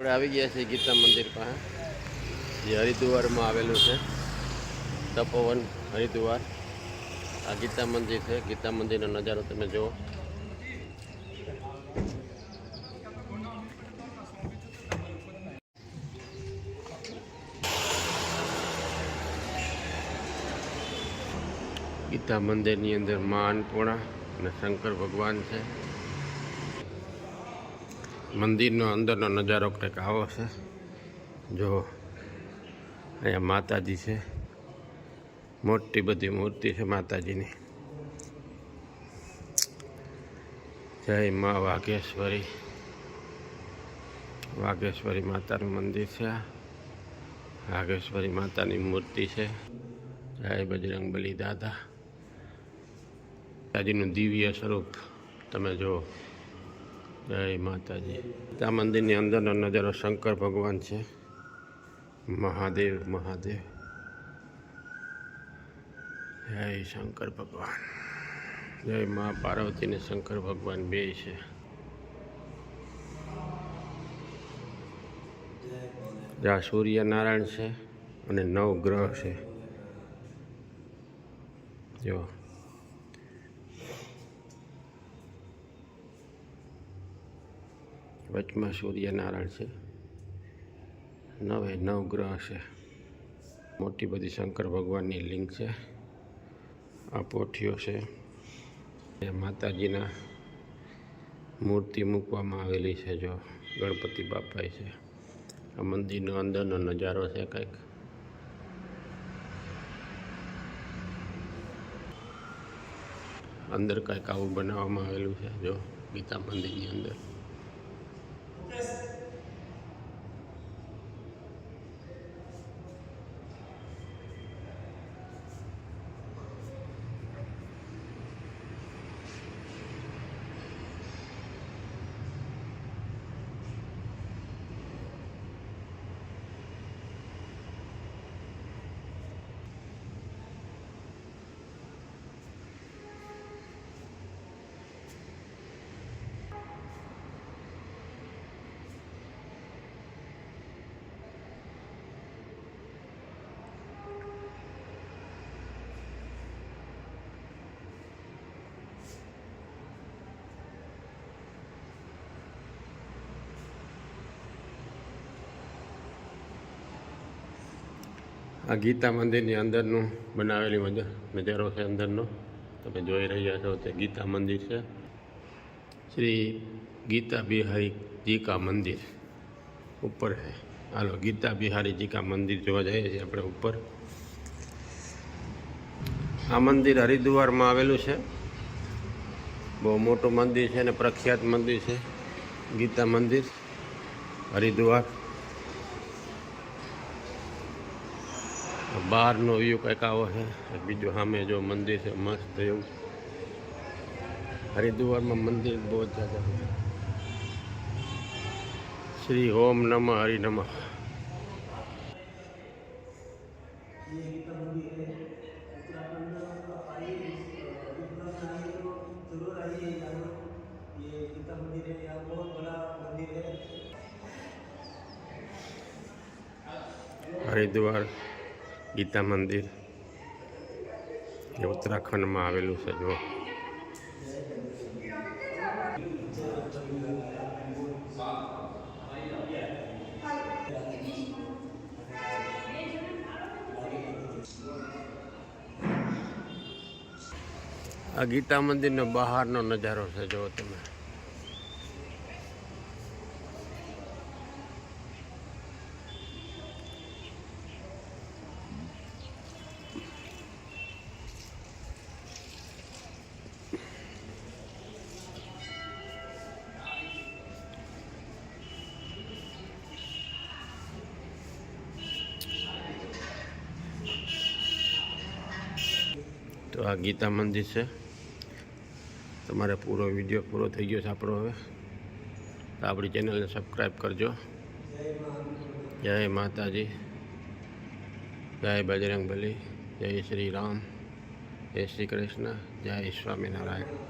આપણે આવી ગયા છે ગીતા મંદિર પાસે, જે હરિદ્વારમાં આવેલું છે. તપોવન હરિદ્વાર આ ગીતા મંદિર છે. ગીતા મંદિરનો નજારો તમે જુઓ. ગીતા મંદિરની અંદર મા અન્નપૂર્ણા અને શંકર ભગવાન છે. મંદિરનો અંદરનો નજારો કંઈક આવો છે. જો અહીંયા માતાજી છે, મોટી બધી મૂર્તિ છે માતાજીની. જય મા વાઘેશ્વરી. વાઘેશ્વરી માતાનું મંદિર છે. વાઘેશ્વરી માતાની મૂર્તિ છે. જય બજરંગબલી દાદા. માતાજીનું દિવ્ય સ્વરૂપ તમે જુઓ. જય માતાજી. આ મંદિરની અંદરનો નજારો શંકર ભગવાન છે. મહાદેવ મહાદેવ. જય શંકર ભગવાન. જય મા પાર્વતી ને શંકર ભગવાન બે છે. જ્યાં સૂર્યનારાયણ છે અને 9 ગ્રહ છે. જો વચમાં સૂર્યનારાયણ છે, 9 ગ્રહ છે. મોટી બધી શંકર ભગવાનની લિંગ છે. આ પોઠીઓ છે. માતાજીના મૂર્તિ મૂકવામાં આવેલી છે. જો ગણપતિ બાપા છે. આ મંદિરનો અંદરનો નજારો છે કંઈક. અંદર કંઈક આવું બનાવવામાં આવેલું છે. જો ગીતા મંદિરની અંદર આ ગીતા મંદિરની અંદરનું બનાવેલી નજારો છે. અંદરનો તમે જોઈ રહ્યા છો તે ગીતા મંદિર છે. શ્રી ગીતા બિહારી જી કા મંદિર ઉપર છે. હાલો ગીતા બિહારી જી કા મંદિર જોવા જઈએ છીએ આપણે ઉપર. આ મંદિર હરિદ્વારમાં આવેલું છે. બહુ મોટું મંદિર છે અને પ્રખ્યાત મંદિર છે ગીતા મંદિર હરિદ્વાર. બહારનો વ્યૂ કંઈક આવો છે. બીજું સામે જો મંદિર છે મસ્ત એવું. હરિદ્વારમાં મંદિર બહુ જ જ્યાદા છે. શ્રી ઓમ નમઃ હરિ નમઃ. હરિદ્વાર ગીતા મંદિર એ ઉત્તરાખંડમાં આવેલું છે. જો આ ગીતા મંદિરનો બહારનો નજારો છે. જો તમે તો આ ગીતા મંદિર છે. તમારે પૂરો વિડીયો પૂરો થઈ ગયો છે આપણો. હવે તો આપણી ચેનલને સબસ્ક્રાઈબ કરજો. જય માતાજી. જય બજરંગબલી. જય શ્રી રામ. જય શ્રી કૃષ્ણ. જય સ્વામિનારાયણ.